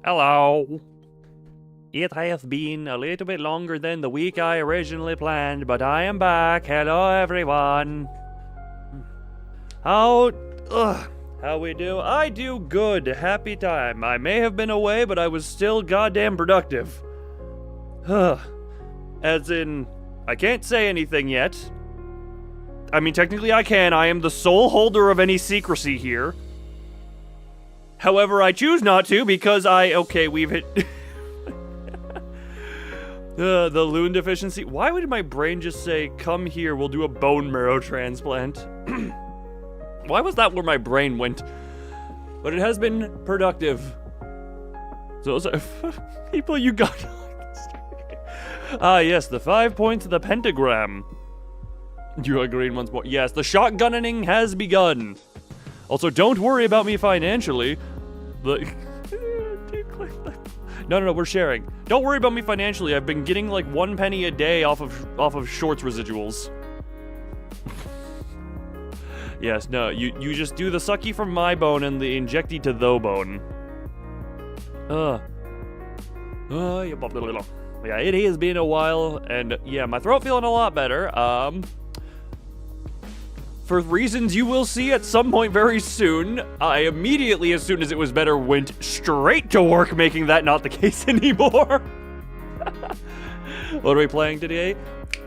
Hello. It has been a little bit longer than the week I originally planned, but I am back. Hello, everyone. How we do? I do good. Happy time. I may have been away, but I was still goddamn productive. As in, I can't say anything yet. I mean, technically I can. I am the sole holder of any secrecy here. However, I choose not to because we've hit... the loon deficiency. Why would my brain just say, come here, we'll do a bone marrow transplant? Why was that where my brain went? But it has been productive. So, people, you got... yes, the 5 points of the pentagram. You agreed once more. Yes, the has begun. Also, don't worry about me financially. No, we're sharing. Don't worry about me financially. I've been getting like 1 penny a day off of shorts residuals. Yes, no, you just do the sucky from my bone and the injecty to tho bone. Yeah, it has been a while, and yeah, my throat feeling a lot better. For reasons you will see at some point very soon, I immediately, as soon as it was better, went straight to work making that not the case anymore. What are we playing today?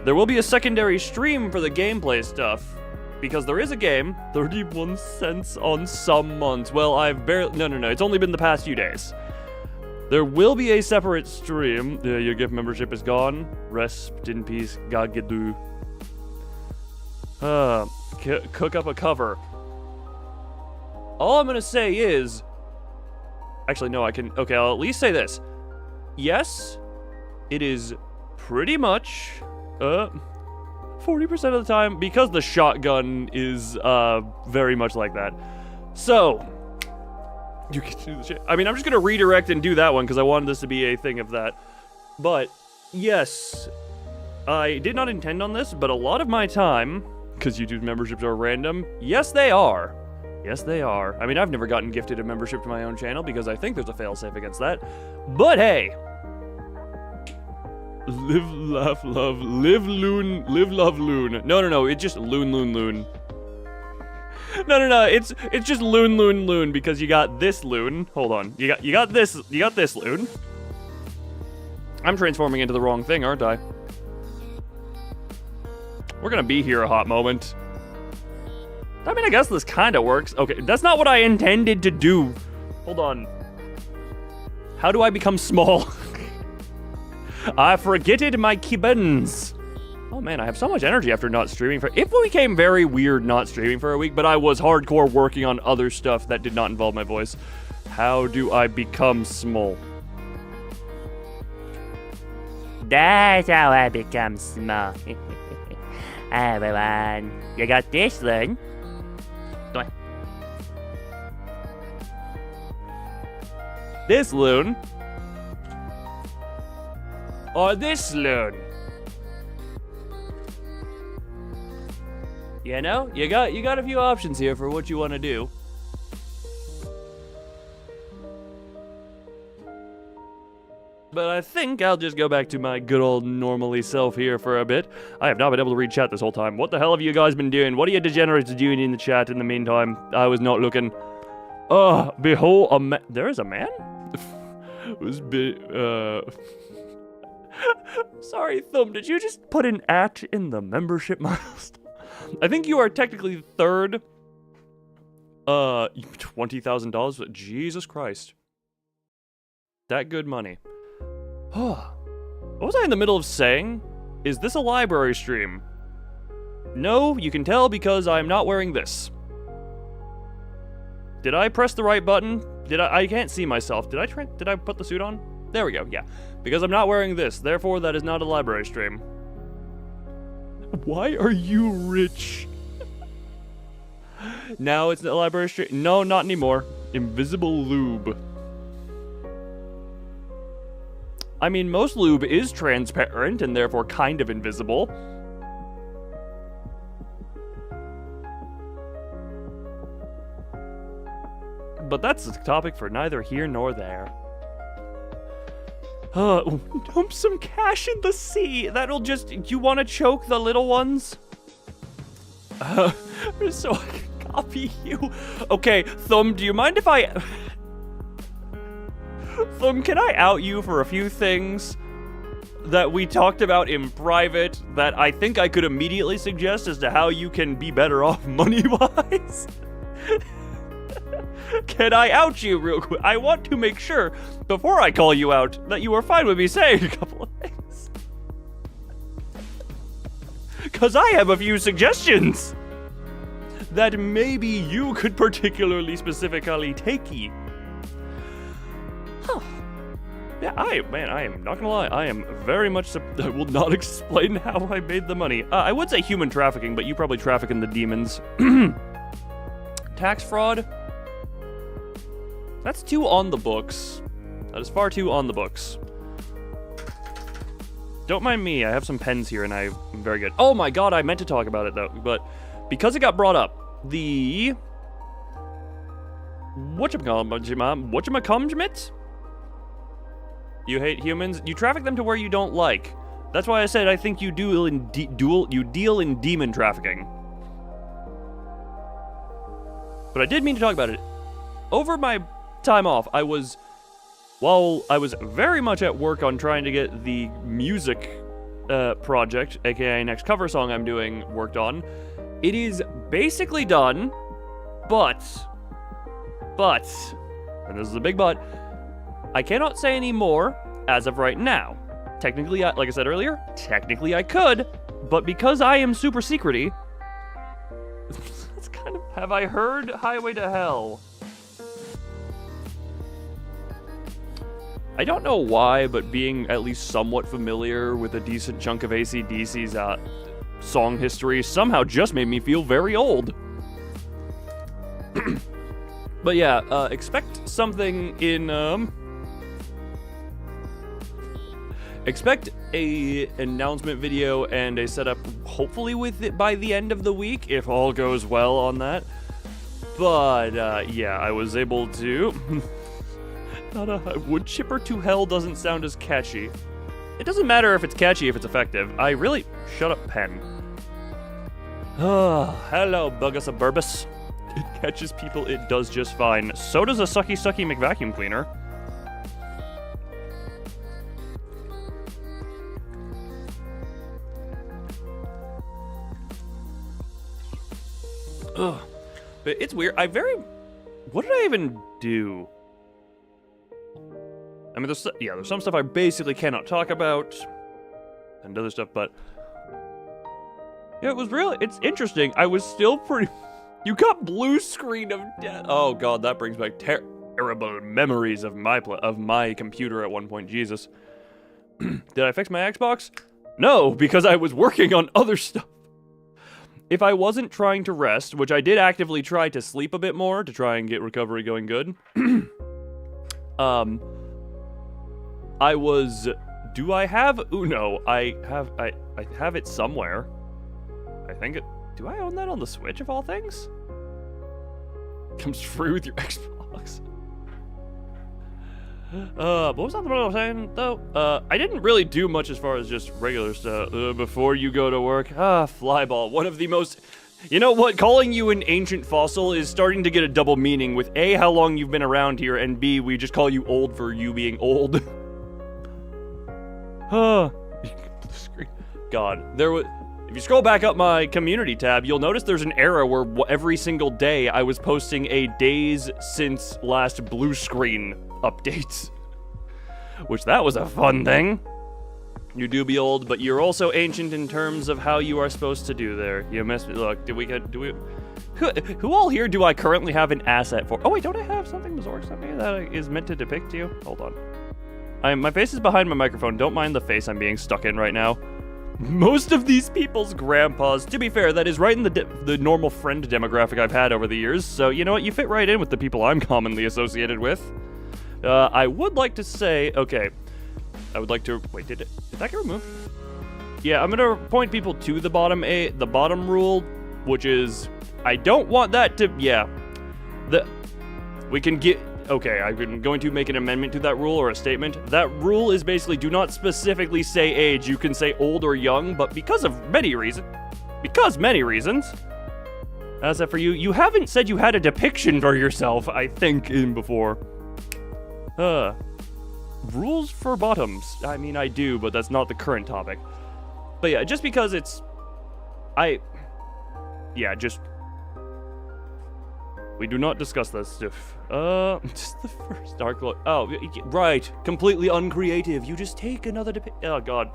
There will be a secondary stream for the gameplay stuff, because there is a game, 31 cents on some months. Well, I've barely, no, it's only been the past few days. There will be a separate stream. Your gift membership is gone. Rest in peace, Gagedu. Cook up a cover. All I'm gonna say is... Actually, no, okay, I'll at least say this. Yes, it is pretty much, 40% of the time, because the shotgun is, very much like that. So, you can do the shit. I mean, I'm just gonna redirect and do that one, because I wanted this to be a thing of that. But, yes, I did not intend on this, but a lot of my time... Because YouTube memberships are random. Yes, they are. Yes, they are. I mean, I've never gotten gifted a membership to my own channel because I think there's a failsafe against that. But hey! Live, laugh, love, live, loon, live, love, loon. No, it's just loon. No, it's just loon, because you got this loon. Hold on. You got this loon. I'm transforming into the wrong thing, aren't I? We're gonna be here a hot moment. I mean, I guess this kind of works. Okay, that's not what I intended to do. Hold on. How do I become small? I forgetted my kibbins. Oh man, I have so much energy after not streaming for... It became very weird not streaming for a week, but I was hardcore working on other stuff that did not involve my voice. How do I become small? That's how I become small. Everyone, you got this loon. This loon? Or this loon? You know, you got a few options here for what you want to do. But I think I'll just go back to my good old normally self here for a bit. I have not been able to read chat this whole time. What the hell have you guys been doing? What are you degenerates doing in the chat in the meantime? I was not looking. Behold a man. There is a man? Sorry, Thumb, did you just put an at in the membership milestone? I think you are technically third. $20,000? Jesus Christ. That good money. What was I in the middle of saying? Is this a library stream? No, you can tell because I'm not wearing this. Did I press the right button? I can't see myself. Did I put the suit on? There we go, yeah. Because I'm not wearing this, therefore that is not a library stream. Why are you rich? Now it's a library stream. No, not anymore. Invisible lube. I mean, most lube is transparent and therefore kind of invisible. But that's a topic for neither here nor there. Dump some cash in the sea. That'll just... You want to choke the little ones? So I can copy you. Okay, Thumb, do you mind if I... Thumb, can I out you for a few things that we talked about in private that I think I could immediately suggest as to how you can be better off money-wise? Can I out you real quick? I want to make sure, before I call you out, that you are fine with me saying a couple of things. Because I have a few suggestions that maybe you could particularly specifically take. Huh. Yeah, I am not gonna lie, I am very much, I will not explain how I made the money. I would say human trafficking, but you probably traffic in the demons. Tax fraud? That's too on the books. That is far too on the books. Don't mind me, I have some pens here and I'm very good. Oh my god, I meant to talk about it though, but because it got brought up, the... Whatchamacallit? You hate humans? You traffic them to where you don't like. That's why I said I think you deal in demon trafficking. But I did mean to talk about it. Over my time off, while I was very much at work on trying to get the music project, aka next cover song I'm doing, worked on. It is basically done, but, and this is a big but, I cannot say any more as of right now. Technically, like I said earlier, technically I could, but because I am super secrety, it's kind of, have I heard Highway to Hell? I don't know why, but being at least somewhat familiar with a decent chunk of AC/DC's song history somehow just made me feel very old. But yeah, expect something in, expect a announcement video and a setup, hopefully with it by the end of the week, if all goes well on that. But, yeah, I was able to... Not a wood chipper to hell doesn't sound as catchy. It doesn't matter if it's catchy if it's effective. I really... Shut up, pen. Hello, Bugus Burbus. It catches people, it does just fine. So does a sucky McVacuum cleaner. Ugh. But it's weird. What did I even do? I mean, there's some stuff I basically cannot talk about, and other stuff, but yeah, it's interesting. I was still pretty, you got blue screen of death. Oh god, that brings back terrible memories of my computer at one point, Jesus. Did I fix my Xbox? No, because I was working on other stuff. If I wasn't trying to rest, which I did actively try to sleep a bit more to try and get recovery going good, I was... Do I have Uno? I have it somewhere. I think it... Do I own that on the Switch, of all things? Comes free with your Xbox. What was that I was saying, though? I didn't really do much as far as just regular stuff. Before you go to work. Flyball. One of the most... You know what? Calling you an ancient fossil is starting to get a double meaning with A, how long you've been around here, and B, we just call you old for you being old. God, if you scroll back up my community tab, you'll notice there's an era where every single day I was posting a days since last blue screen updates. Which, that was a fun thing. You do be old, but you're also ancient in terms of how you are supposed to do there. You missed me. Look, who all here do I currently have an asset for? Oh wait, don't I have something Mazork sent me that is meant to depict you? Hold on. My face is behind my microphone. Don't mind the face I'm being stuck in right now. Most of these people's grandpas, to be fair, that is right in the normal friend demographic I've had over the years, so you know what, you fit right in with the people I'm commonly associated with. I would like to say, okay, I would like to, wait, did that get removed? Yeah, I'm gonna point people to the bottom rule, which is, I don't want that to, yeah, we can get, okay, I'm going to make an amendment to that rule or a statement. That rule is basically do not specifically say age. You can say old or young, but because many reasons, as that for you, you haven't said you had a depiction for yourself, I think, in before. Rules for bottoms. I mean, I do, but that's not the current topic. But yeah, just because it's... We do not discuss that stuff. Just the first Dark Lord. Oh, right. Completely uncreative. You just take another oh, God.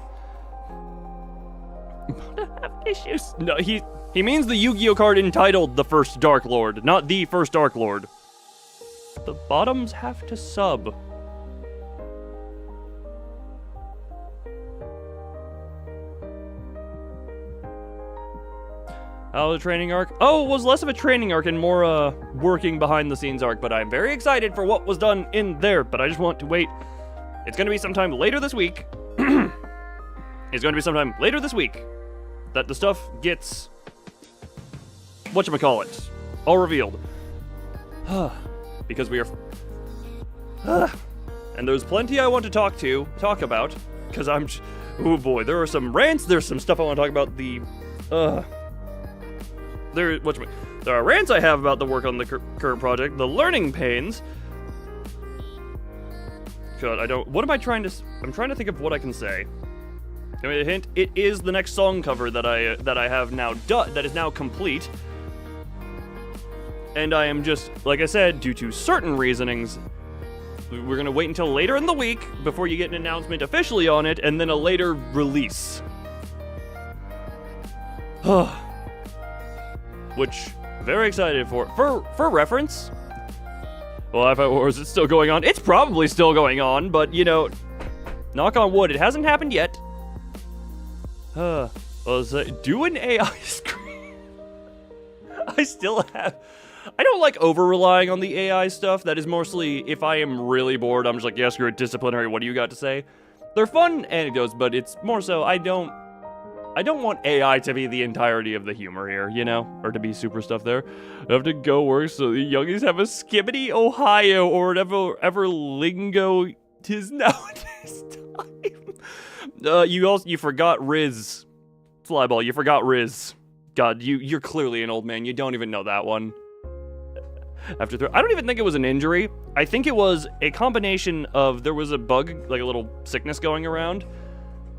Have issues. No, he means the Yu-Gi-Oh card entitled The First Dark Lord, not The First Dark Lord. The bottoms have to sub. Oh, the training arc? Oh, it was less of a training arc and more working behind the scenes arc, but I'm very excited for what was done in there, but I just want to wait. It's going to be sometime later this week. It's going to be sometime later this week that the stuff gets, whatchamacallit, all revealed. Because we are... and there's plenty I want to talk about, because I'm... Oh boy, there are some rants, there's some stuff I want to talk about, There are rants I have about the work on the current project, the learning pains. God, what am I trying to... I'm trying to think of what I can say. Give me a hint. It is the next song cover that I have now done, that is now complete. And I am just, like I said, due to certain reasonings, we're gonna wait until later in the week before you get an announcement officially on it, and then a later release. Which, very excited for. For reference, well, if I was it still going on? It's probably still going on, but, you know, knock on wood, it hasn't happened yet. Do an AI screen. I don't like over-relying on the AI stuff. That is mostly, if I am really bored, I'm just like, yes, you're a disciplinary, what do you got to say? They're fun anecdotes, but it's more so, I don't want AI to be the entirety of the humor here, you know? Or to be super stuff there. I have to go work so the youngies have a Skibbity Ohio or whatever lingo tis nowadays time. You forgot Riz. Flyball, you forgot Riz. God, you're clearly an old man. You don't even know that one. I don't even think it was an injury. I think it was a combination of, there was a bug, like a little sickness going around,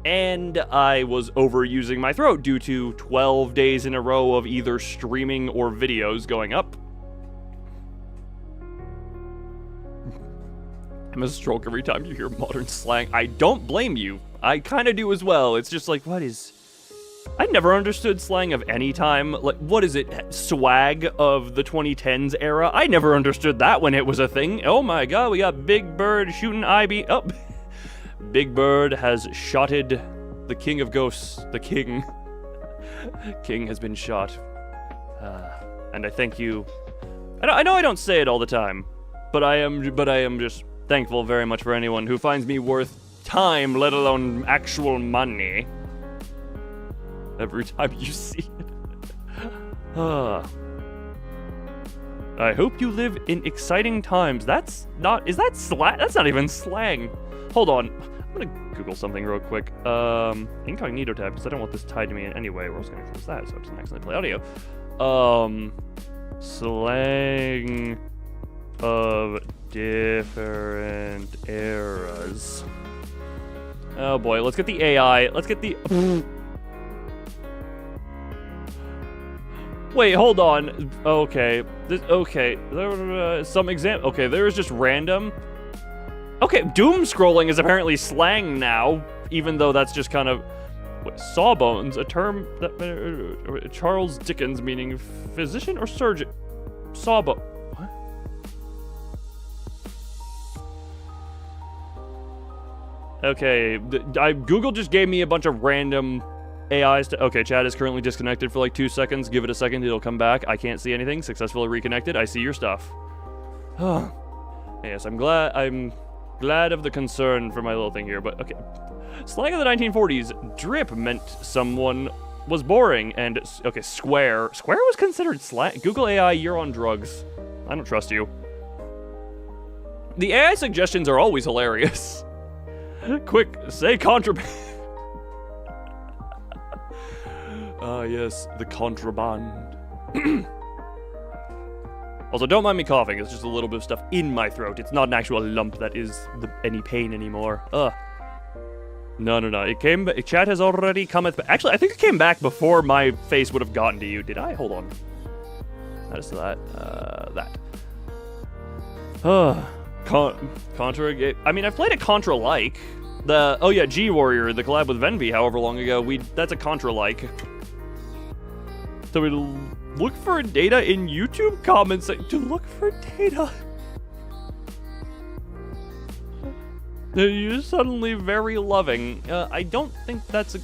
and I was overusing my throat due to 12 days in a row of either streaming or videos going up. I'm a stroke every time you hear modern slang. I don't blame you. I kind of do as well. It's just like, I never understood slang of any time. Like, what is it? Swag of the 2010s era? I never understood that when it was a thing. Oh my god, we got Big Bird shooting IB. Oh, Big Bird has shotted the king of ghosts. The king. King has been shot. And I thank you. I know I don't say it all the time, but I am just thankful very much for anyone who finds me worth time, let alone actual money. Every time you see it. I hope you live in exciting times. Is that slang? That's not even slang. Hold on. I'm gonna Google something real quick. Incognito tab, because I don't want this tied to me in any way. We're also gonna close that, so I can accidentally play audio. Slang of different eras. Oh boy, let's get the AI. Let's get the... Wait, hold on. Okay. Some example. Okay, there is just random. Okay, doom scrolling is apparently slang now, even though that's just kind of... Wait, sawbones, a term that... Charles Dickens, meaning physician or surgeon? Sawbone... What? Okay, Google just gave me a bunch of random... AIs to... Okay, chat is currently disconnected for like 2 seconds. Give it a second, it'll come back. I can't see anything. Successfully reconnected. I see your stuff. Yes, I'm glad of the concern for my little thing here, but okay. Slang of the 1940s. Drip meant someone was boring, and... Okay, square. Square was considered slang? Google AI, you're on drugs. I don't trust you. The AI suggestions are always hilarious. Quick, say contraband. Ah, yes, the contraband. Also, don't mind me coughing. It's just a little bit of stuff in my throat. It's not an actual lump that is any pain anymore. Ugh. No. It came. Chat has already come. Actually, I think it came back before my face would have gotten to you. Did I? Hold on. That is that. Contra. I mean, I've played a Contra-like. G Warrior, the collab with Venvi, however long ago. That's a Contra-like. So we look for data in YouTube comments. To look for data. You're suddenly very loving. I don't think that's a...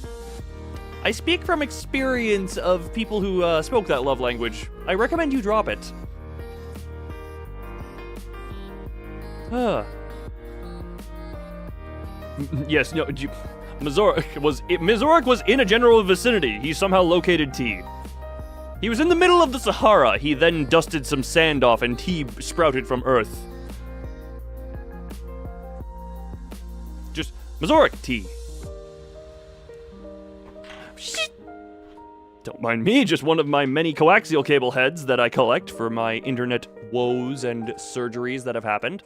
I speak from experience of people who spoke that love language. I recommend you drop it. Yes, no, Mizorik was in a general vicinity. He somehow located tea. He was in the middle of the Sahara. He then dusted some sand off and tea sprouted from earth. Just Mizorik tea. Don't mind me, just one of my many coaxial cable heads that I collect for my internet woes and surgeries that have happened.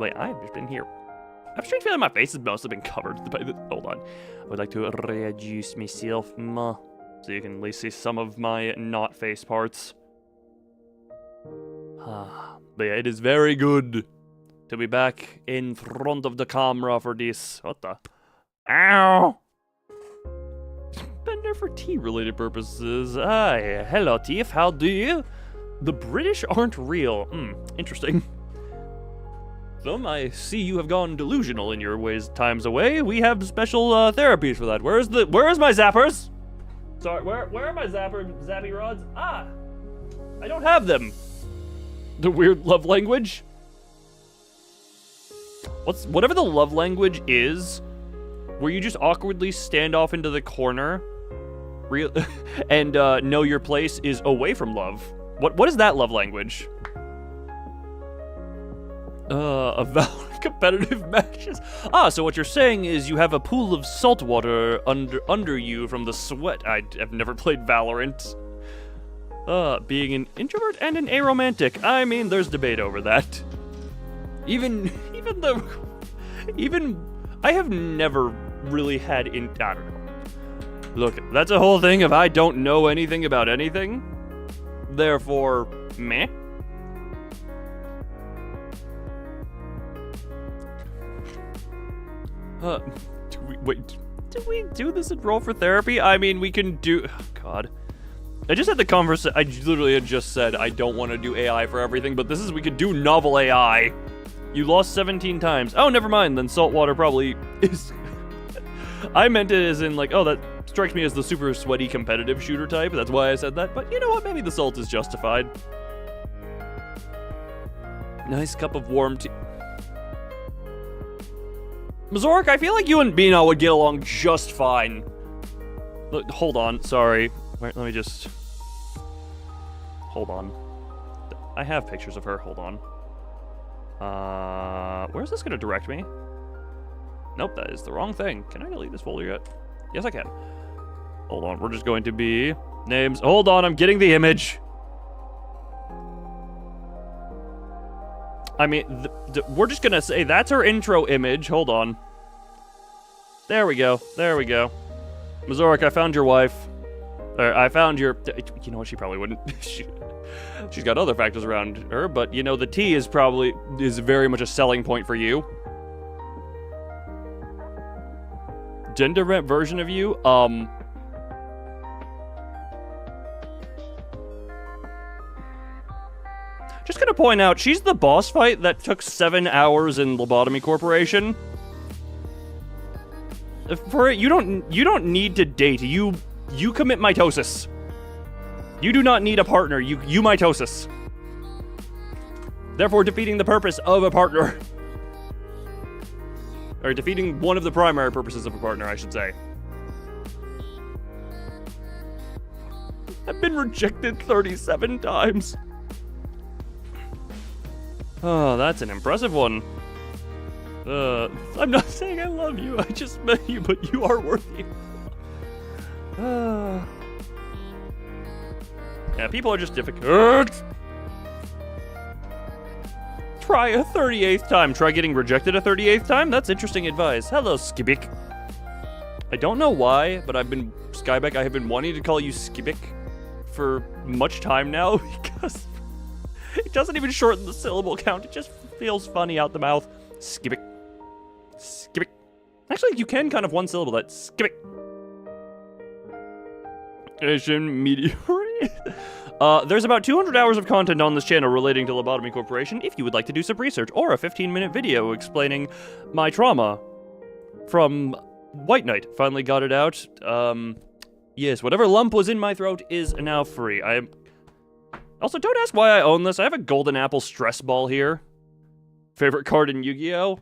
Wait, I've just been here. I have a strange feeling my face has mostly been covered by the... Hold on. I would like to reduce myself, so you can at least see some of my not face parts. But yeah, it is very good to be back in front of the camera for this. What the? Ow! Been there for tea-related purposes. Hello, Tiff. How do you? The British aren't real. Interesting. I see you have gone delusional in your times away. We have special therapies for that. Where is my zappers? Sorry, where are my zappy rods? I don't have them. The weird love language. Whatever the love language is, where you just awkwardly stand off into the corner, and know your place is away from love. What is that love language? A valid competitive matches. So what you're saying is you have a pool of salt water under you from the sweat. I've never played Valorant. Being an introvert and an aromantic. I mean, there's debate over that. Even I have never really had I don't know. Look, that's a whole thing of I don't know anything about anything. Therefore, meh. Did we do this and roll for therapy? I mean, we can do... Oh, God. I just had the conversation... I literally had just said I don't want to do AI for everything, but we could do novel AI. You lost 17 times. Oh, never mind, then saltwater probably is... I meant it as in, like, oh, that strikes me as the super sweaty competitive shooter type. That's why I said that, but you know what? Maybe the salt is justified. Nice cup of warm tea. Mizorik, I feel like you and Bino would get along just fine. Look, hold on, sorry. Wait, let me just... Hold on. I have pictures of her, hold on. Where's this gonna direct me? Nope, that is the wrong thing. Can I delete this folder yet? Yes, I can. Hold on, we're just going to be... Names. Hold on, I'm getting the image. I mean, we're just gonna say that's her intro image. Hold on. There we go. There we go. Mizorik, I found your wife. Or I found your... You know what? She probably wouldn't. She's got other factors around her, but, you know, the tea is very much a selling point for you. Gender rent version of you? Just gonna point out, she's the boss fight that took 7 hours in Lobotomy Corporation. For it, you don't need to date. You commit mitosis. You do not need a partner. You mitosis. Therefore, defeating the purpose of a partner. Or defeating one of the primary purposes of a partner, I should say. I've been rejected 37 times. Oh, that's an impressive one. I'm not saying I love you, I just met you, but you are worthy. Yeah, people are just difficult. Try a 38th time. Try getting rejected a 38th time? That's interesting advice. Hello, Skibik. I don't know why, but Skybeck, I have been wanting to call you Skibik for much time now, because it doesn't even shorten the syllable count. It just feels funny out the mouth. Skibik. Skibik. Actually, you can kind of one syllable that. Skibik. Asian meteorite. There's about 200 hours of content on this channel relating to Lobotomy Corporation if you would like to do some research, or a 15-minute video explaining my trauma from White Knight. Finally got it out. Yes, whatever lump was in my throat is now free. Also, don't ask why I own this. I have a Golden Apple stress ball here. Favorite card in Yu-Gi-Oh?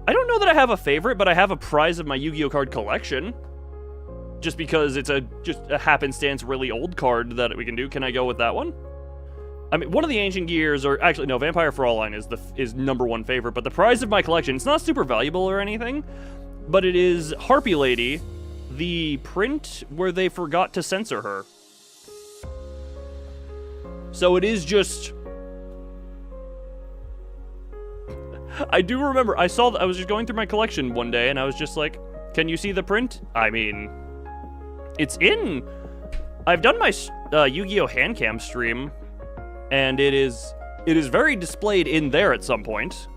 I don't know that I have a favorite, but I have a prize of my Yu-Gi-Oh card collection. Just because it's just a happenstance really old card that we can do. Can I go with that one? I mean, one of the Ancient Gears, or actually no, Vampire for All Line is #1 favorite, but the prize of my collection, it's not super valuable or anything, but it is Harpy Lady, the print where they forgot to censor her. So it is just... I do remember, I was just going through my collection one day, and I was just like, can you see the print? I mean, it's in... I've done my Yu-Gi-Oh! Handcam stream, and it is very displayed in there at some point.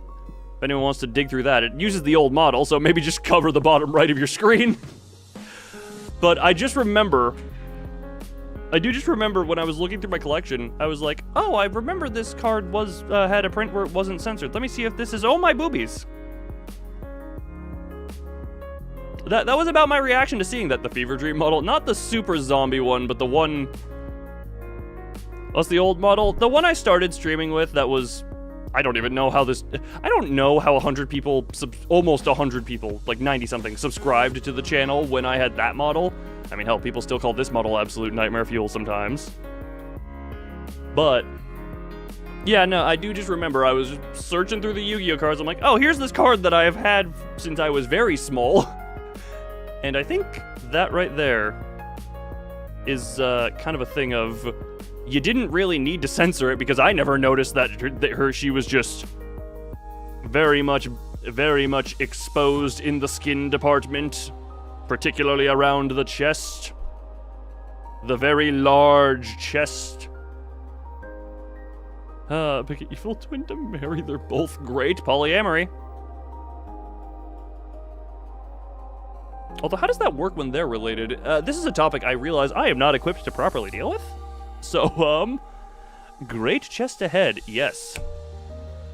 If anyone wants to dig through that, it uses the old model, so maybe just cover the bottom right of your screen. But I do just remember when I was looking through my collection, I was like, oh, I remember this card had a print where it wasn't censored. Let me see if this is, oh my boobies. That was about my reaction to seeing that, the Fever Dream model. Not the super zombie one, but the one... What's the old model? The one I started streaming with that was... I don't even know how this... I don't know how 100 people, almost 100 people, like 90-something, subscribed to the channel when I had that model. I mean, hell, people still call this model absolute nightmare fuel sometimes. But... yeah, no, I do just remember I was searching through the Yu-Gi-Oh cards. I'm like, oh, here's this card that I have had since I was very small. And I think that right there is kind of a thing of... You didn't really need to censor it, because I never noticed that she was just very much exposed in the skin department, particularly around the chest. The very large chest. Pick an evil twin to marry. They're both great. Polyamory. Although, how does that work when they're related? This is a topic I realize I am not equipped to properly deal with. So, great chest ahead, yes.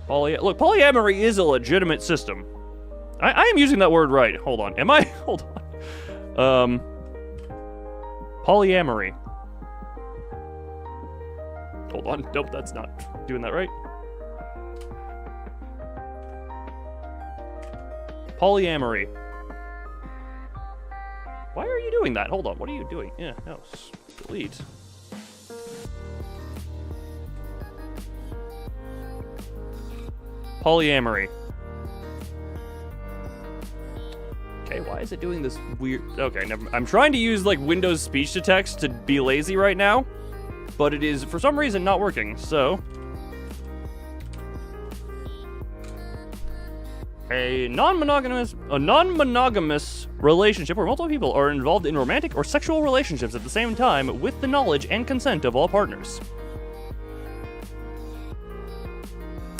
Look, polyamory is a legitimate system. I am using that word right. Hold on, am I? Hold on. Polyamory. Hold on, nope, that's not doing that right. Polyamory. Why are you doing that? Hold on, what are you doing? Yeah, no, delete. Polyamory. Okay, why is it doing this weird... Okay, never mind. I'm trying to use, like, Windows speech to text to be lazy right now, but it is, for some reason, not working, so... A non-monogamous relationship where multiple people are involved in romantic or sexual relationships at the same time with the knowledge and consent of all partners.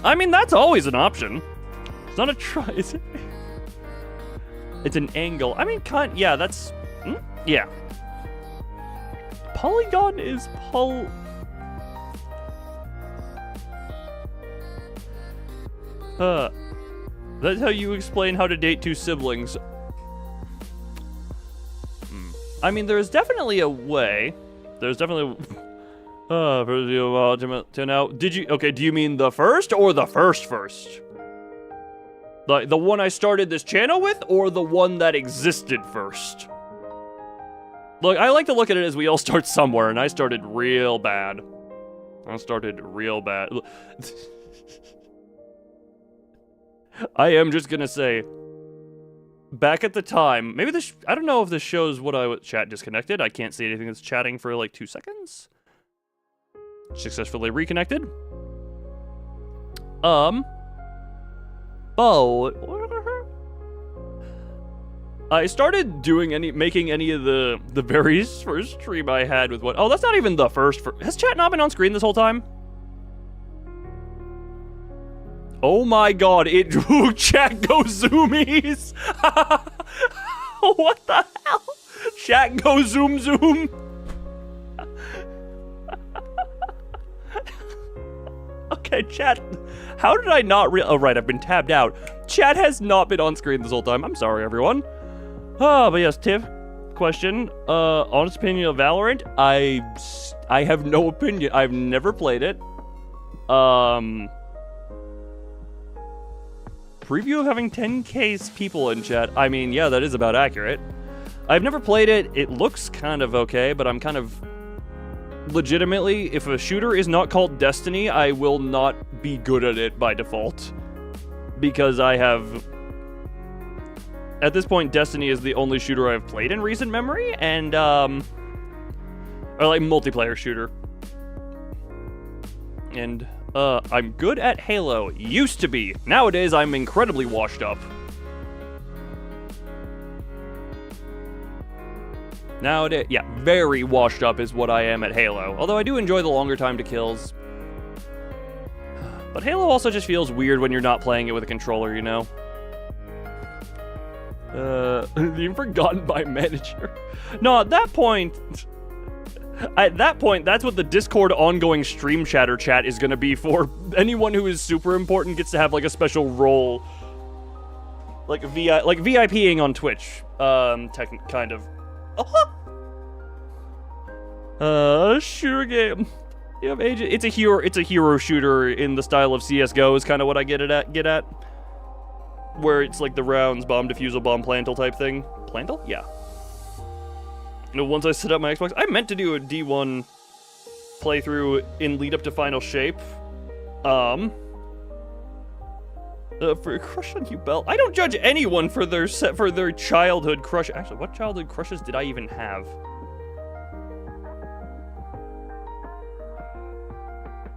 I mean, that's always an option. It's not a try, is it? It's an angle. I mean, yeah, that's... yeah. Polygon is that's how you explain how to date two siblings. I mean, there's definitely a way. There's definitely... for the ultimate to now. Did you... Okay, do you mean the first or the first? Like, the one I started this channel with, or the one that existed first? Look, I like to look at it as we all start somewhere, and I started real bad. I started real bad. I am just gonna say, back at the time, maybe this, I don't know if this shows what chat disconnected. I can't see anything that's chatting for like 2 seconds. Successfully reconnected. I started making any of the very first stream I had with what? Oh, that's not even the first. Has chat not been on screen this whole time? Oh my god, chat go zoomies! What the hell? Chat go zoom zoom! Okay, chat, how did I not oh right, I've been tabbed out. Chat has not been on screen this whole time. I'm sorry, everyone. Oh, but yes, Tiff, question. Honest opinion of Valorant? I have no opinion. I've never played it. Preview of having 10k people in chat. I mean, yeah, that is about accurate. I've never played it. It looks kind of okay, but I'm kind of... Legitimately, if a shooter is not called Destiny, I will not be good at it by default. Because I have... At this point, Destiny is the only shooter I've played in recent memory, and, or like multiplayer shooter. And, I'm good at Halo. Used to be. Nowadays, I'm incredibly washed up. Nowadays, yeah, very washed up is what I am at Halo. Although I do enjoy the longer time to kills. But Halo also just feels weird when you're not playing it with a controller, you know? You've forgotten by manager. No, at that point, that's what the Discord ongoing stream chatter chat is gonna be for. Anyone who is super important gets to have like a special role, like VIPing on Twitch, kind of. Shooter game. You have agent. It's a hero shooter in the style of CS:GO is kind of what I get at. Where it's like the rounds, bomb defusal, bomb plantal type thing. Plantal? Yeah. You know, once I set up my Xbox, I meant to do a D1 playthrough in lead up to Final Shape. For a crush on you, Belle. I don't judge anyone for their childhood crush. Actually, what childhood crushes did I even have?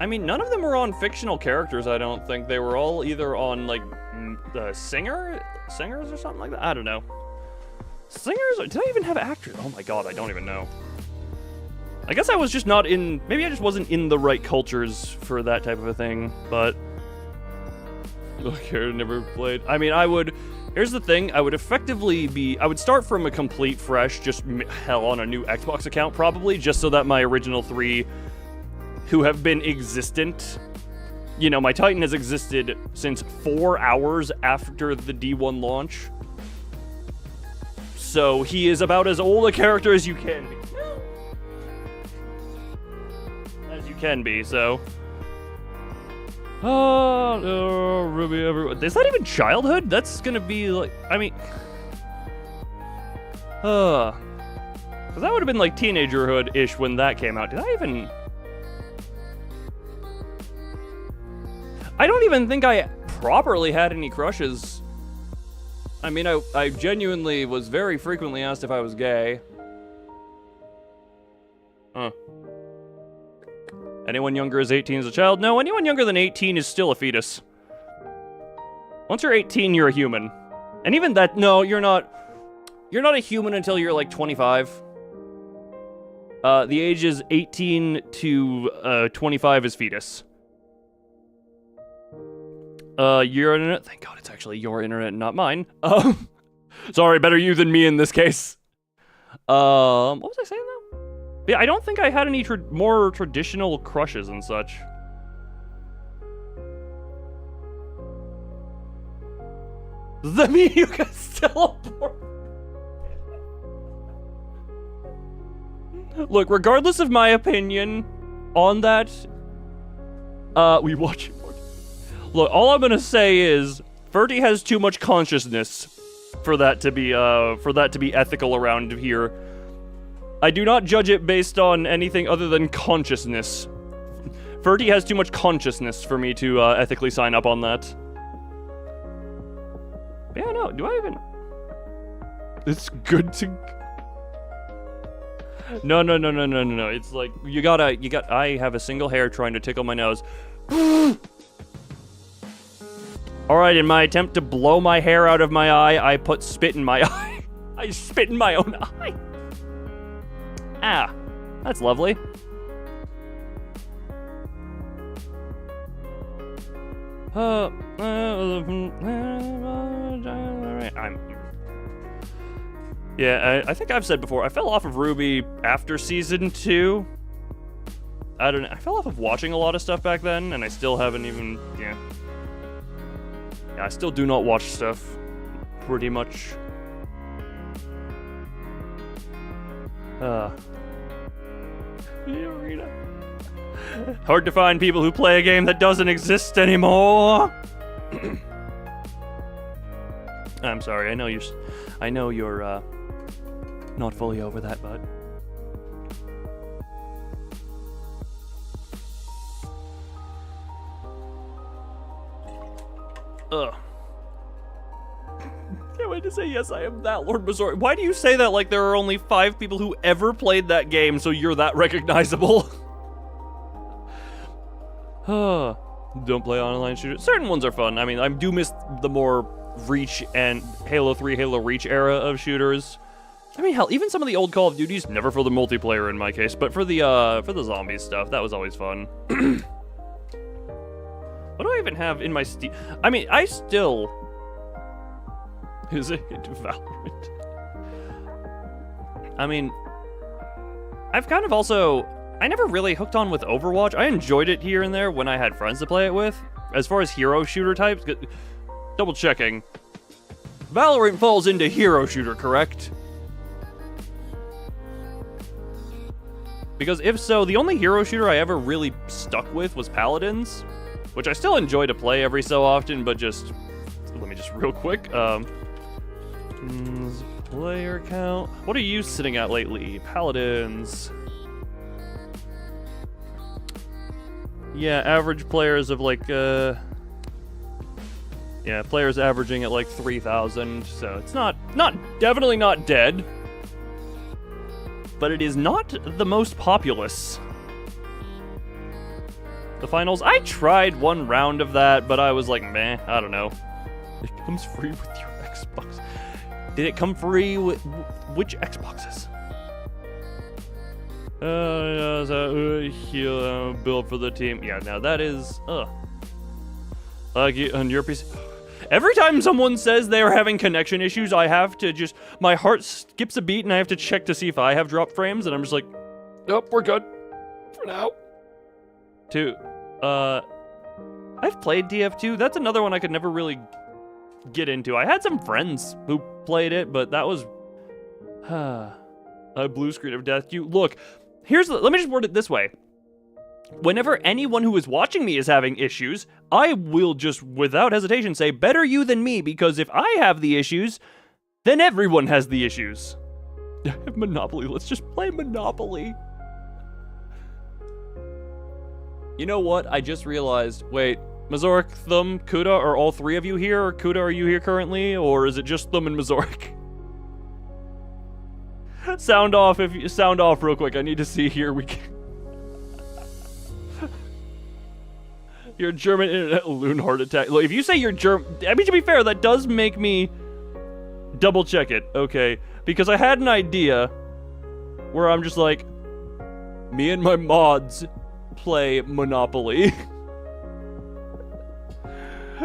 I mean, none of them were on fictional characters, I don't think. They were all either on, like, singers or something like that? I don't know. Singers? Did I even have actors? Oh my god, I don't even know. I guess I was just not in... Maybe I just wasn't in the right cultures for that type of a thing, but... Okay, never played. I mean, I would... Here's the thing, I would effectively be... I would start from a complete fresh, just hell on a new Xbox account, probably, just so that my original 3... who have been existent. You know, my Titan has existed since 4 hours after the D1 launch. So he is about as old a character as you can be. As you can be, so. Oh, no, Ruby, everyone. Is that even childhood? That's gonna be like, I mean. Because that would have been like teenagerhood-ish when that came out. Did I even. I don't even think I properly had any crushes. I mean, I genuinely was very frequently asked if I was gay. Huh. Anyone younger is 18 is a child? No, anyone younger than 18 is still a fetus. Once you're 18, you're a human. And even that, no, you're not a human until you're like 25. The age is 18 to 25 is fetus. Your internet? Thank God it's actually your internet, not mine. Sorry, better you than me in this case. What was I saying though? Yeah, I don't think I had any more traditional crushes and such. Does that mean you guys teleport? Look, regardless of my opinion on that, we watch it. Look, all I'm gonna say is, Ferdy has too much consciousness for that to be ethical around here. I do not judge it based on anything other than consciousness. Ferdy has too much consciousness for me to ethically sign up on that. But yeah, no, do I even... It's good to... No. It's like, I have a single hair trying to tickle my nose. Alright, in my attempt to blow my hair out of my eye, I put spit in my eye. I spit in my own eye. Ah, that's lovely. I think I've said before, I fell off of Ruby after season 2. I don't know, I fell off of watching a lot of stuff back then, and I still haven't even, Yeah, I still do not watch stuff, pretty much. Arena. Hard to find people who play a game that doesn't exist anymore. I'm sorry, I know you're not fully over that, but... Can't wait to say yes, I am that Lord Missouri. Why do you say that like there are only 5 people who ever played that game, so you're that recognizable? Don't play online shooters. Certain ones are fun. I mean, I do miss the more Reach and Halo 3, Halo Reach era of shooters. I mean, hell, even some of the old Call of Duties, never for the multiplayer in my case, but for the zombies stuff, that was always fun. What do I even have in my Steam? I mean, I still... Is it Valorant? I mean, I've kind of also... I never really hooked on with Overwatch. I enjoyed it here and there when I had friends to play it with. As far as hero shooter types... Double checking. Valorant falls into hero shooter, correct? Because if so, the only hero shooter I ever really stuck with was Paladins, which I still enjoy to play every so often, but just... Let me just real quick. Player count. What are you sitting at lately? Paladins. Yeah, average players of like, yeah, players averaging at like 3,000, so it's definitely not dead. But it is not the most populous. The finals, I tried one round of that, but I was like, meh, I don't know. It comes free with your Xbox. Did it come free with which Xboxes? Build for the team. Yeah, now that is, like on your PC. Every time someone says they're having connection issues, I have to just, my heart skips a beat and I have to check to see if I have drop frames, and I'm just like, nope, we're good for now. I've played DF2. That's another one I could never really get into. I had some friends who played it, but that was a blue screen of death. Look, let me just word it this way. Whenever anyone who is watching me is having issues, I will just, without hesitation, say, better you than me, because if I have the issues, then everyone has the issues. Monopoly, let's just play Monopoly. You know what? I just realized, wait, Mazorik, Thumb, Kuda, are all 3 of you here? Or Kuda, are you here currently? Or is it just Thumb and Mazorik? Sound off real quick. I need to see here. We can... Your German internet loon heart attack. Look, if you say you're German, I mean, to be fair, that does make me double check it, okay? Because I had an idea where I'm just like, me and my mods play Monopoly.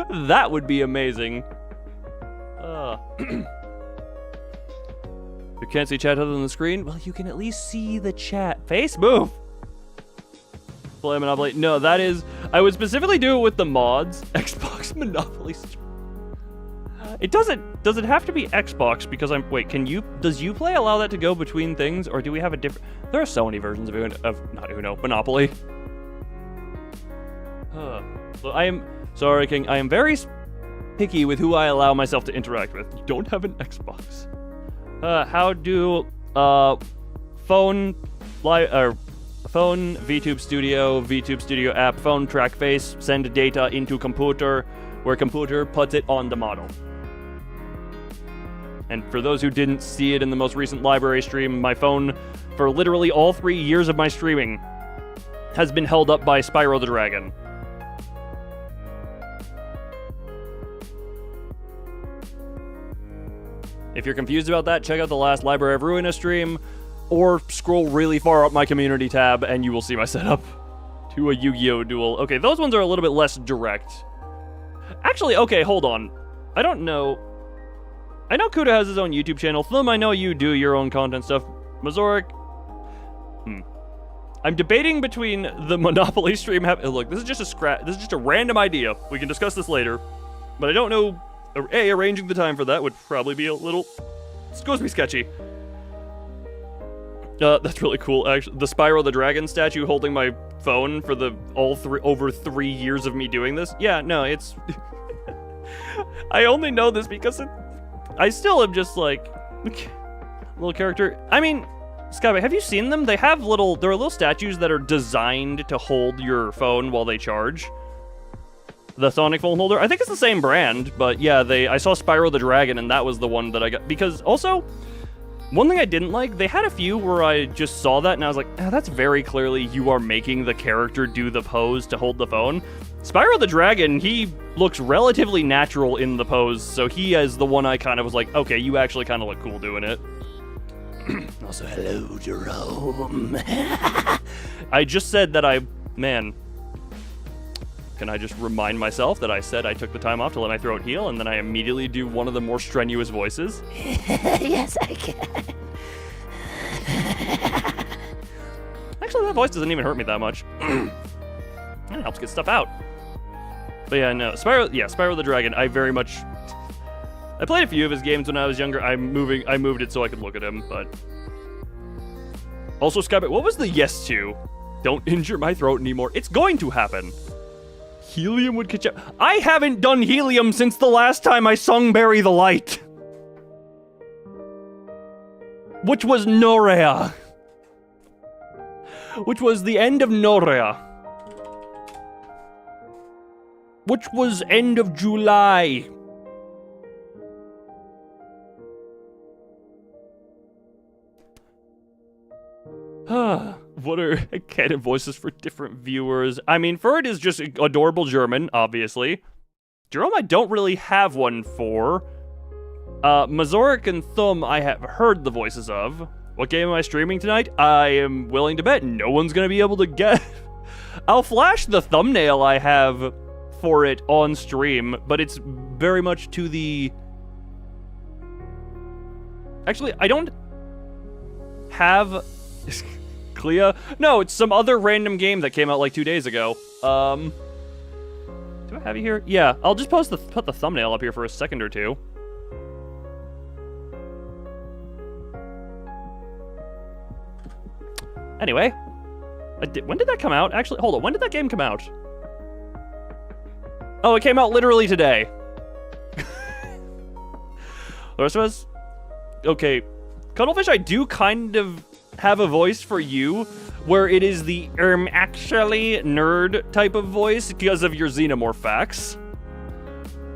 That would be amazing. You can't see chat other than the screen? Well, you can at least see the chat. Face move! Play Monopoly. No, that is... I would specifically do it with the mods. Xbox Monopoly. Does it have to be Xbox? Because wait, does Uplay allow that to go between things? Or do we have a different... There are so many versions of Monopoly. So sorry, King. I am very picky with who I allow myself to interact with. You don't have an Xbox. How do, phone, phone, VTube Studio app, phone track face, send data into computer, where computer puts it on the model. And for those who didn't see it in the most recent library stream, my phone, for literally all 3 years of my streaming, has been held up by Spyro the Dragon. If you're confused about that, check out the last Library of Ruina stream, or scroll really far up my community tab and you will see my setup to a Yu-Gi-Oh! Duel. Okay, those ones are a little bit less direct. Actually, okay, hold on. I don't know. I know Kuda has his own YouTube channel. Thumb, I know you do your own content stuff. Mazoric. I'm debating between the Monopoly stream. Look, this is just a scratch. This is just a random idea. We can discuss this later. But I don't know. Arranging the time for that would probably be a little, excuse me, sketchy. That's really cool, actually. The Spyro the Dragon statue holding my phone for the over 3 years of me doing this. Yeah, no, it's... I only know this because I still am just like... little character. I mean, Skybay, have you seen them? There are little statues that are designed to hold your phone while they charge. The Sonic phone holder. I think it's the same brand, but yeah, I saw Spyro the Dragon, and that was the one that I got. Because also, one thing I didn't like, they had a few where I just saw that, and I was like, that's very clearly you are making the character do the pose to hold the phone. Spyro the Dragon, he looks relatively natural in the pose, so he is the one I kind of was like, okay, you actually kind of look cool doing it. Also, hello, Jerome. I just said that man... Can I just remind myself that I said I took the time off to let my throat heal, and then I immediately do one of the more strenuous voices? Yes, I can. Actually, that voice doesn't even hurt me that much. It helps get stuff out. But yeah, no, Spyro the Dragon, I played a few of his games when I was younger. I moved it so I could look at him, but... Also, Skybit, what was the yes to? Don't injure my throat anymore. It's going to happen. Helium would catch up. I haven't done helium since the last time I sung Bury the Light. Which was Norea. Which was the end of Norea. Which was end of July. What are canon voices for different viewers? I mean, Ferd is just adorable German, obviously. Jerome, I don't really have one for. Mazoric and Thumb, I have heard the voices of. What game am I streaming tonight? I am willing to bet no one's gonna be able to get. I'll flash the thumbnail I have for it on stream, but it's very much to the... Actually, I don't have... Clea? No, it's some other random game that came out like 2 days ago. Do I have you here? Yeah, I'll just put the thumbnail up here for a second or two. Anyway, when did that come out? Actually, hold on, when did that game come out? Oh, it came out literally today. The rest of us? Okay, Cuddlefish, I do kind of have a voice for you, where it is the actually nerd type of voice because of your xenomorph facts.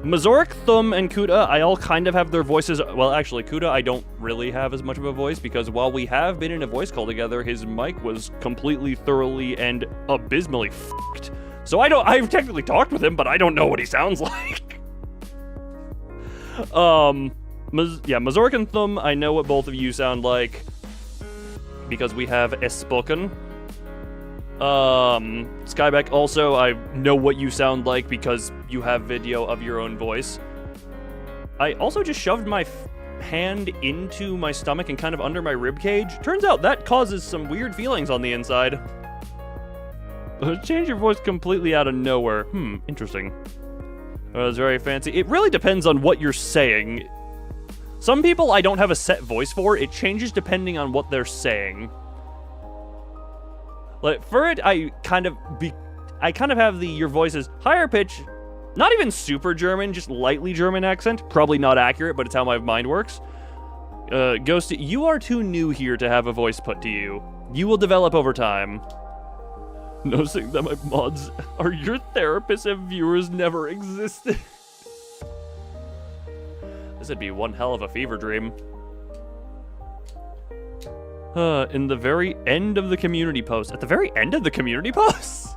Mazoric, Thumb, and Kuda, I all kind of have their voices. Well, actually, Kuda, I don't really have as much of a voice because while we have been in a voice call together, his mic was completely, thoroughly, and abysmally f***ed. So I've technically talked with him, but I don't know what he sounds like. Mazoric and Thumb, I know what both of you sound like because we have spoken. Skyback, also, I know what you sound like because you have video of your own voice. I also just shoved my hand into my stomach and kind of under my rib cage. Turns out that causes some weird feelings on the inside. Change your voice completely out of nowhere. Interesting. It's very fancy. It really depends on what you're saying. Some people I don't have a set voice for. It changes depending on what they're saying. Like, for it, I kind of have your voice is higher pitch, not even super German, just lightly German accent. Probably not accurate, but it's how my mind works. Ghosty, you are too new here to have a voice put to you. You will develop over time. Noticing that my mods are your therapists and viewers never existed. This would be one hell of a fever dream. In the very end of the community post. At the very end of the community post?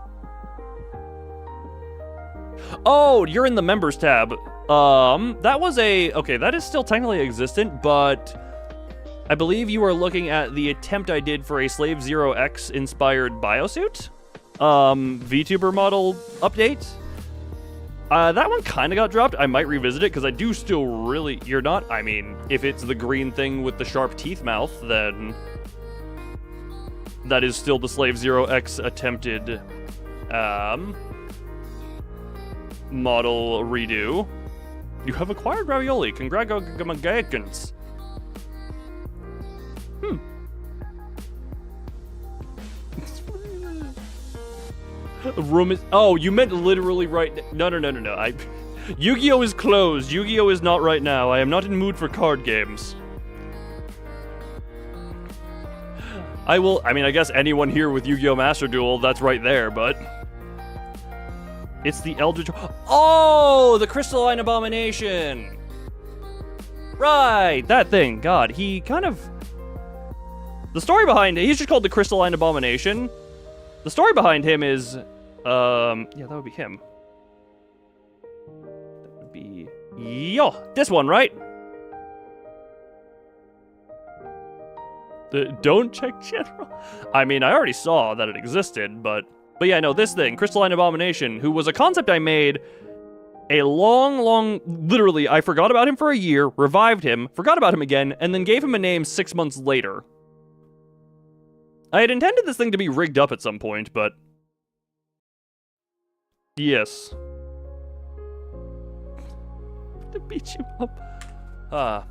Oh, you're in the members tab. That was okay, that is still technically existent, but I believe you are looking at the attempt I did for a Slave Zero X inspired biosuit. VTuber model update. That one kind of got dropped. I might revisit it because I do still really... You're not? I mean, if it's the green thing with the sharp teeth mouth, then that is still the Slave Zero X attempted model redo. You have acquired ravioli. Congratulations. Room is... Oh, you meant literally right... No. Yu-Gi-Oh! Is closed. Yu-Gi-Oh! Is not right now. I am not in mood for card games. I mean, I guess anyone here with Yu-Gi-Oh! Master Duel, that's right there, but... It's the Eldritch... Oh! The Crystalline Abomination! Right! That thing. God, he kind of... The story behind it... He's just called the Crystalline Abomination. The story behind him is... yeah, that would be him. That would be... Yo! This one, right? Don't check general. I mean, I already saw that it existed, but yeah, no, this thing, Crystalline Abomination, who was a concept I made a long... Literally, I forgot about him for a year, revived him, forgot about him again, and then gave him a name 6 months later. I had intended this thing to be rigged up at some point, but... Yes. To beat you up.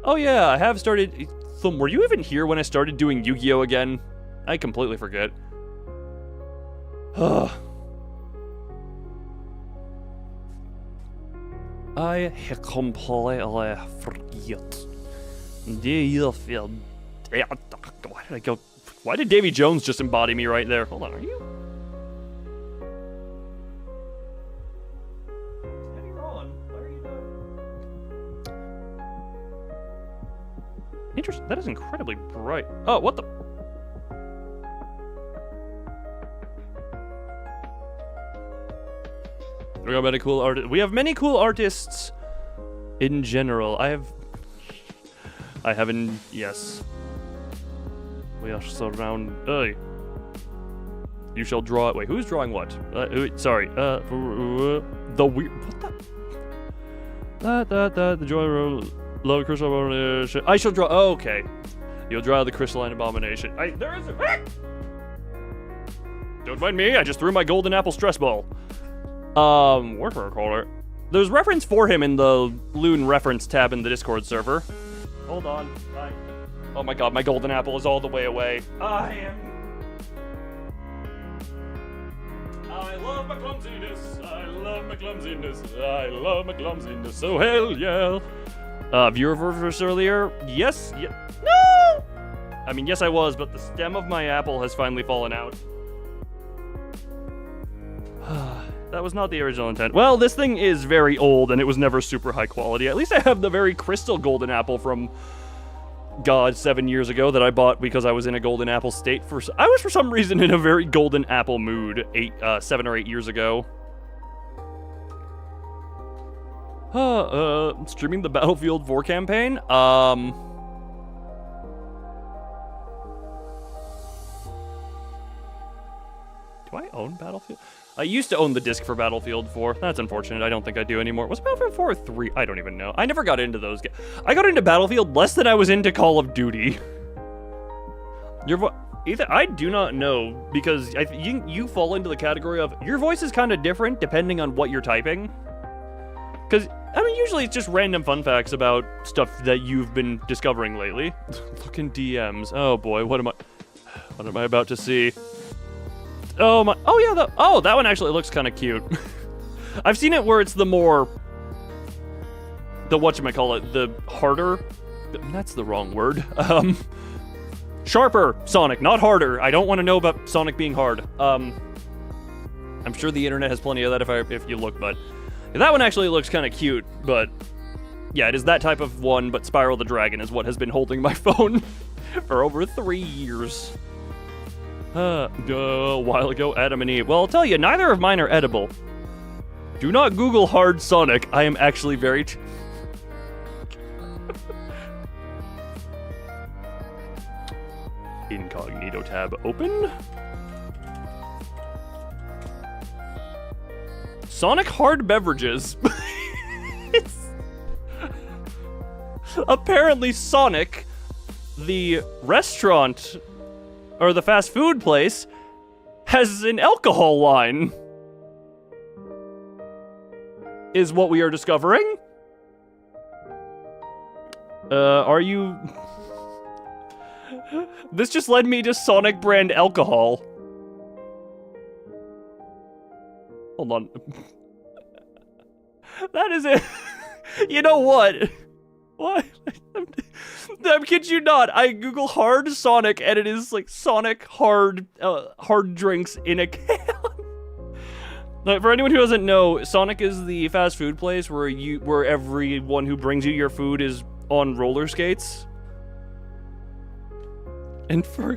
Oh yeah, I have started... Were you even here when I started doing Yu-Gi-Oh! Again? I completely forget. I completely forget. Do you feel... Why did I go... Why did Davy Jones just embody me right there? Hold on, are you? Steady Ron, why are you there? Interesting, that is incredibly bright. Oh, what the? We got many cool artists. We have many cool artists in general. I haven't, yes. We are surrounded. You shall draw it. Wait, who's drawing what? Sorry. The weird. What the? The joy room. Love crystal abomination. I shall draw. Oh, okay. You'll draw the crystalline abomination. There is a. Don't mind me. I just threw my golden apple stress ball. Word for a caller. There's reference for him in the Loon reference tab in the Discord server. Hold on. Bye. Oh my god, my golden apple is all the way away. I love my clumsiness. I love my clumsiness. I love my clumsiness. So hell yeah. Viewer versus earlier? Yes. No! I mean, yes I was, but the stem of my apple has finally fallen out. That was not the original intent. Well, this thing is very old and it was never super high quality. At least I have the very crystal golden apple from... God, 7 years ago that I bought because I was in a golden apple state. I was for some reason in a very golden apple mood 7 or 8 years ago. Streaming the Battlefield 4 campaign. Do I own Battlefield? I used to own the disc for Battlefield 4. That's unfortunate. I don't think I do anymore. Was Battlefield 4 or 3? I don't even know. I never got into those games. I got into Battlefield less than I was into Call of Duty. I do not know, because you fall into the category of your voice is kind of different depending on what you're typing. Because, I mean, usually it's just random fun facts about stuff that you've been discovering lately. Look in DMs. Oh boy, what am I about to see? Oh my! Oh yeah, that one actually looks kind of cute. I've seen it where it's the whatchamacallit, the harder That's the wrong word. Sharper Sonic, not harder. I don't want to know about Sonic being hard. I'm sure the internet has plenty of that if you look, but that one actually looks kind of cute, but yeah, it is that type of one, but Spiral the Dragon is what has been holding my phone for over 3 years. A while ago, Adam and Eve. Well, I'll tell you, neither of mine are edible. Do not Google hard Sonic. I am actually very... Incognito tab open. Sonic hard beverages. Apparently Sonic, the restaurant, or the fast food place, has an alcohol line. Is what we are discovering. Are you... This just led me to Sonic brand alcohol. Hold on. That is it. You know what? What? I kid you not. I Google hard Sonic and it is like Sonic hard drinks in a can. Now, for anyone who doesn't know, Sonic is the fast food place where everyone who brings you your food is on roller skates. And for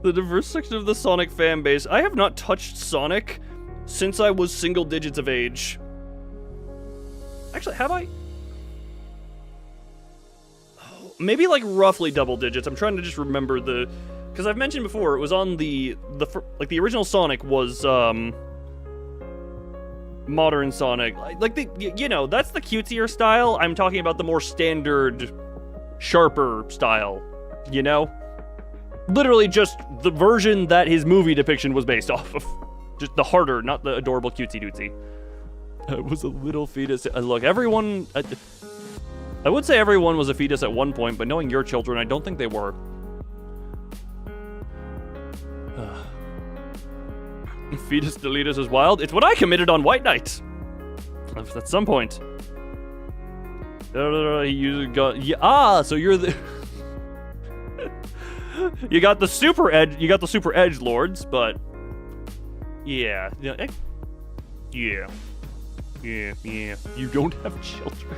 the diverse section of the Sonic fan base, I have not touched Sonic since I was single digits of age. Actually, have I? Oh, maybe like roughly double digits. I'm trying to just remember because I've mentioned before, it was on the original Sonic was modern Sonic. Like that's the cutesier style. I'm talking about the more standard, sharper style, you know? Literally just the version that his movie depiction was based off of. Just the harder, not the adorable cutesy dootsy. I was a little fetus. Look, everyone... I would say everyone was a fetus at one point, but knowing your children, I don't think they were. Fetus deletus is wild. It's what I committed on White Knight. At some point. So you're the... You got the super edge lords, but yeah. You don't have children.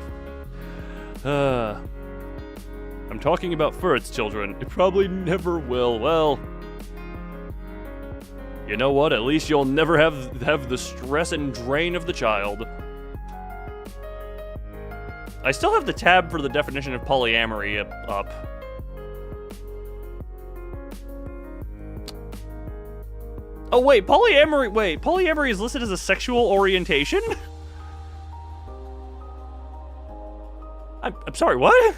I'm talking about Furret's children. It probably never will. Well, you know what? At least you'll never have the stress and drain of the child. I still have the tab for the definition of polyamory up. Oh, wait, polyamory is listed as a sexual orientation? I'm sorry, what?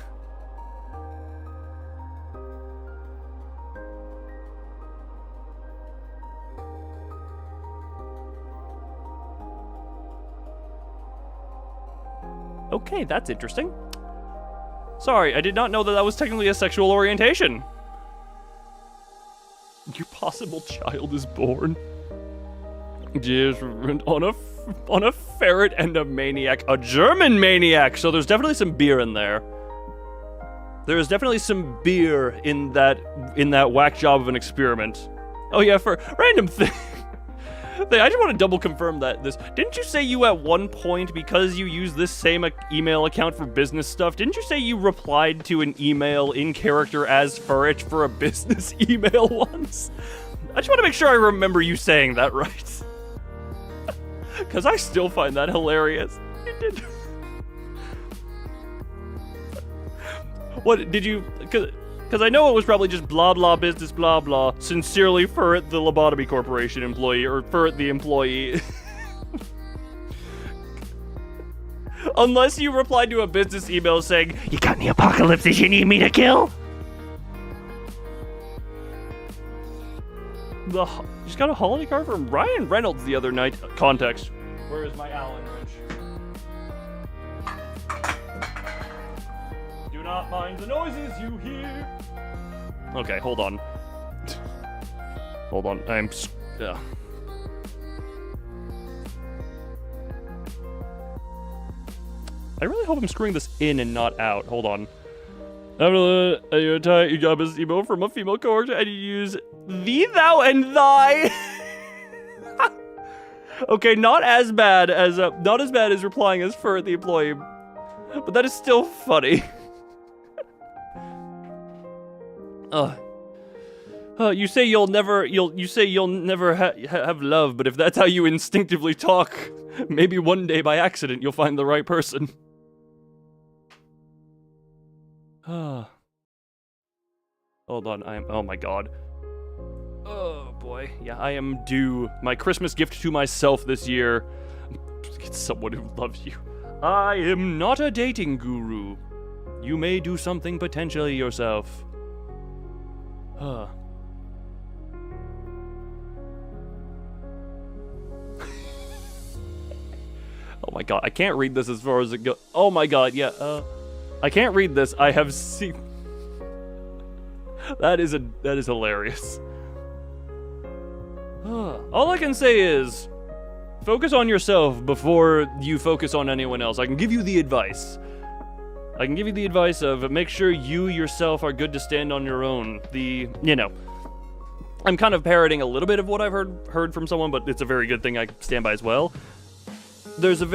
Okay, that's interesting. Sorry, I did not know that was technically a sexual orientation. Your possible child is born. Just on a ferret and a maniac. A German maniac! So there's definitely some beer in there. There is definitely some beer in that whack job of an experiment. Oh yeah, for random thing. I just want to double confirm that didn't you say you at one point, because you use this same email account for business stuff, didn't you say you replied to an email in character as Furret for a business email once? I just want to make sure I remember you saying that right. Because I still find that hilarious. You did. What, did you... Because I know it was probably just blah blah business blah blah. Sincerely, Furret the Lobotomy Corporation employee, or Furret the employee. Unless you replied to a business email saying, "You got any apocalypses you need me to kill?" Just got a holiday card from Ryan Reynolds the other night. Context. Where is my Allen wrench? Do not mind the noises you hear. Okay, hold on. Hold on. I really hope I'm screwing this in and not out. Hold on. After your job as emo from a female coworker, and you use thee, thou, and thy. Okay, not as bad as replying as for the employee, but that is still funny. You say you'll never have love, but if that's how you instinctively talk, maybe one day by accident you'll find the right person. Hold on, oh my god. Oh boy, yeah, I am due my Christmas gift to myself this year. Get someone who loves you. I am not a dating guru. You may do something potentially yourself. Oh my god, I can't read this as far as it goes. Oh my god, yeah, I can't read this. I have seen... That is hilarious. All I can say is, focus on yourself before you focus on anyone else. I can give you the advice. I can give you the advice of make sure you yourself are good to stand on your own. I'm kind of parroting a little bit of what I've heard from someone, but it's a very good thing I stand by as well. There's a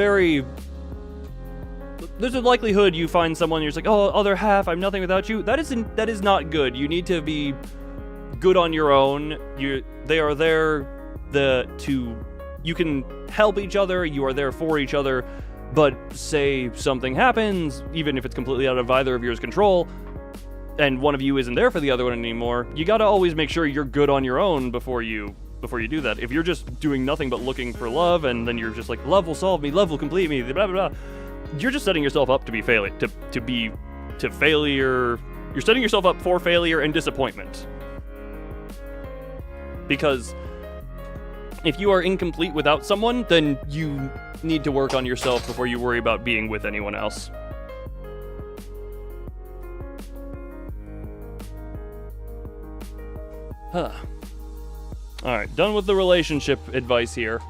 likelihood you find someone, you're just like, oh, other half, I'm nothing without you. That is not good. You need to be good on your own. They are there you can help each other, you are there for each other, but say something happens, even if it's completely out of either of yours control, and one of you isn't there for the other one anymore, you gotta always make sure you're good on your own before you do that. If you're just doing nothing but looking for love, and then you're just like, love will solve me, love will complete me, blah, blah, blah, you're just setting yourself up to be failure. You're setting yourself up for failure and disappointment. Because if you are incomplete without someone, then you need to work on yourself before you worry about being with anyone else. Alright, done with the relationship advice here.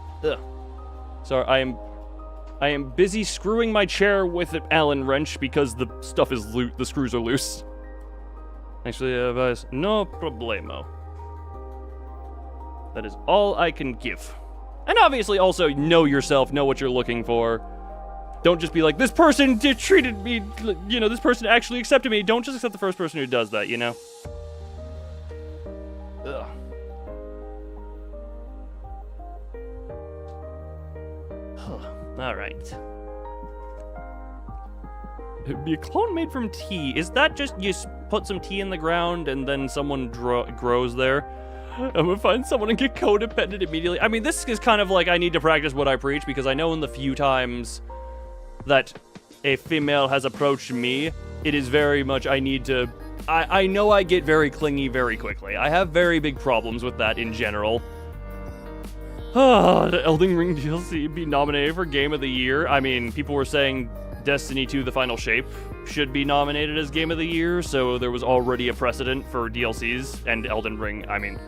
Sorry, I am busy screwing my chair with an Allen wrench because the stuff is the screws are loose. Actually, advice, no problemo. That is all I can give. And obviously also know yourself, know what you're looking for. Don't just be like, this person treated me, this person actually accepted me. Don't just accept the first person who does that, Ugh. Alright. It'd be a clone made from tea. Is that just you put some tea in the ground and then someone grows there? I'm gonna find someone and get codependent immediately. I mean, this is kind of like I need to practice what I preach, because I know in the few times that a female has approached me, it is very much I know I get very clingy very quickly. I have very big problems with that in general. The Elden Ring DLC be nominated for Game of the Year. I mean, people were saying Destiny 2 The Final Shape should be nominated as Game of the Year, so there was already a precedent for DLCs, and Elden Ring, I mean,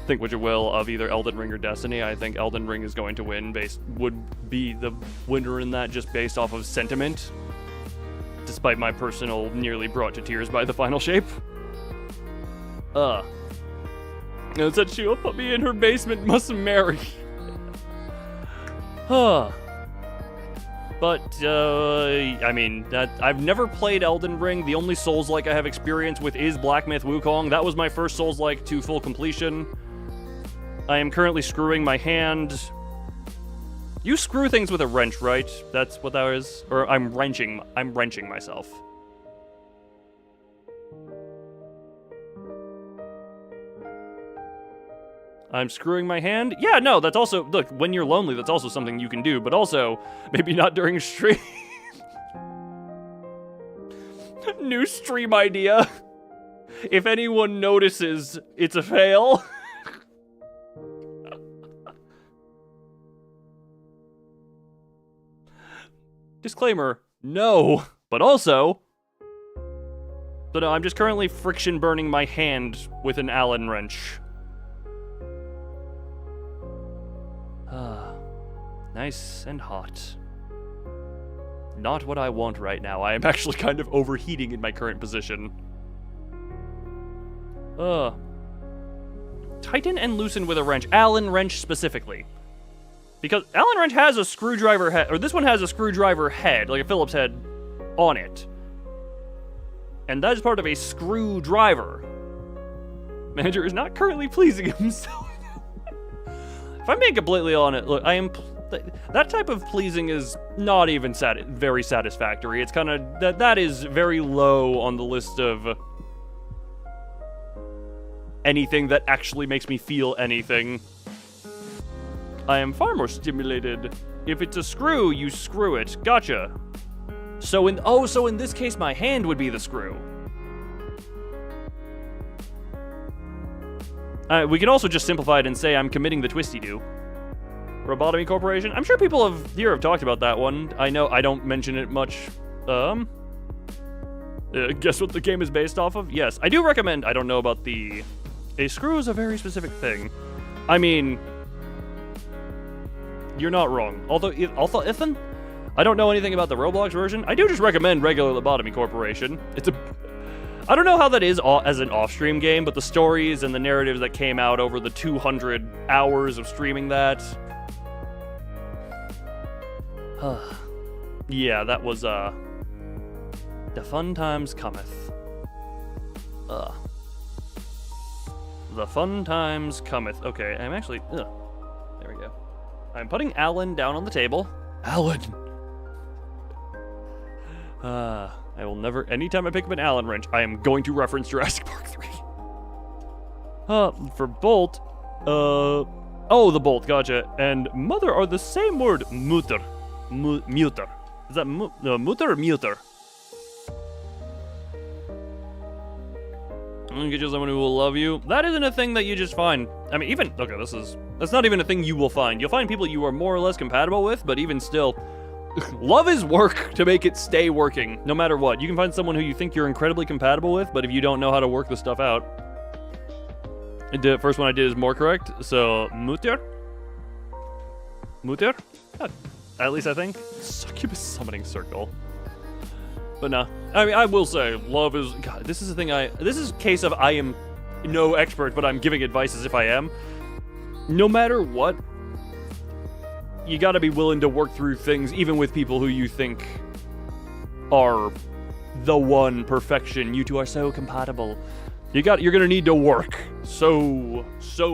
think what you will of either Elden Ring or Destiny. I think Elden Ring is going to win, would be the winner in that just based off of sentiment, despite my personal nearly brought to tears by The Final Shape. And said she will put me in her basement, must marry. But, I mean, I've never played Elden Ring. The only Souls-like I have experience with is Black Myth Wukong. That was my first Souls-like to full completion. I am currently screwing my hand. You screw things with a wrench, right? That's what that is? Or I'm wrenching myself. I'm screwing my hand? Yeah, no, that's also, look, when you're lonely, that's also something you can do, but also, maybe not during stream. New stream idea. If anyone notices, it's a fail. Disclaimer, no, but also, so no, I'm just currently friction burning my hand with an Allen wrench. Nice and hot. not what I want right now. I am actually kind of overheating in my current position. Tighten and loosen with a wrench. Allen wrench specifically. Because Allen wrench has a screwdriver head, or this one has a screwdriver head, like a Phillips head, on it. And that is part of a screwdriver. Manager is not currently pleasing himself. If I'm being completely honest, look, that type of pleasing is not even very satisfactory. It's kind of, that is very low on the list of anything that actually makes me feel anything. I am far more stimulated. If it's a screw, you screw it. Gotcha. So in this case, my hand would be the screw. We can also just simplify it and say I'm committing the twisty-do. Robotomy Corporation. I'm sure people here have talked about that one. I know I don't mention it much. Guess what the game is based off of? Yes, I do recommend. I don't know about a screw is a very specific thing. I mean, you're not wrong. Although, Ethan, I don't know anything about the Roblox version. I do just recommend regular Lobotomy Corporation. I don't know how that is as an off-stream game, but the stories and the narratives that came out over the 200 hours of streaming that. Yeah, that was, the fun times cometh. The fun times cometh. Okay, I'm actually, there we go. I'm putting Alan down on the table. Alan! I will never, anytime I pick up an Allen wrench, I am going to reference Jurassic Park 3. For bolt, oh, the bolt, gotcha. And mother are the same word, mutter. Mutter. Is that mutter or mutter? I'm gonna get you someone who will love you. That isn't a thing that you just find. I mean, okay, that's not even a thing you will find. You'll find people you are more or less compatible with, but even still, love is work to make it stay working, no matter what. You can find someone who you think you're incredibly compatible with, but if you don't know how to work the stuff out. The first one I did is more correct, so mutter? Mutter? At least I think. Succubus summoning circle. But no, I mean, I will say, love is, God, this is a thing this is a case of I am no expert, but I'm giving advice as if I am. No matter what, you gotta be willing to work through things, even with people who you think are the one perfection. You two are so compatible. You're gonna need to work so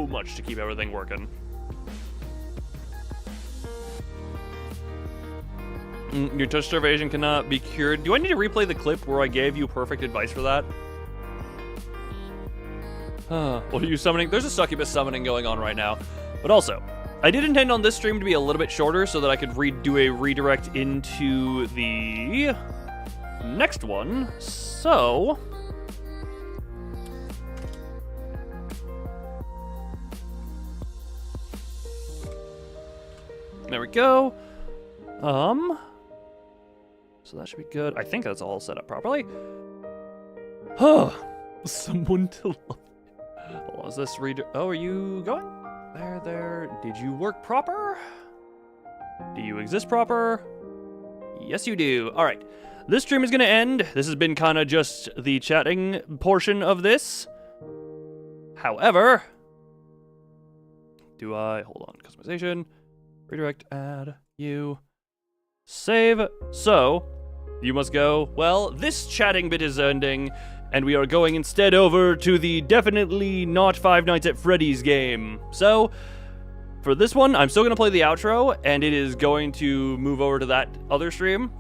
much to keep everything working. Your touch starvation cannot be cured. Do I need to replay the clip where I gave you perfect advice for that? What are you summoning? There's a succubus summoning going on right now. But also, I did intend on this stream to be a little bit shorter so that I could do a redirect into the next one. So, there we go. So that should be good. I think that's all set up properly. Someone to love. Hold on, is this oh, are you going? There. Did you work proper? Do you exist proper? Yes, you do. All right. This stream is going to end. This has been kind of just the chatting portion of this. However, hold on, customization, redirect, add, you, save. So, you must go, well, this chatting bit is ending, and we are going instead over to the definitely not Five Nights at Freddy's game. So, for this one, I'm still going to play the outro, and it is going to move over to that other stream.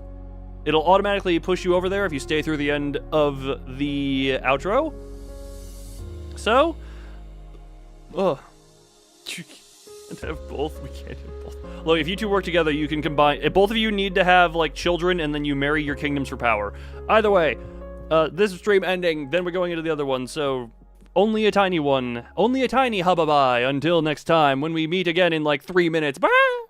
It'll automatically push you over there if you stay through the end of the outro. So, you can't have both. We can't have both. Look, if you two work together, you can combine. If both of you need to have, like, children, and then you marry your kingdoms for power. Either way, this stream ending, then we're going into the other one, so only a tiny one. Only a tiny hubba-bye until next time when we meet again in, like, 3 minutes. Bye!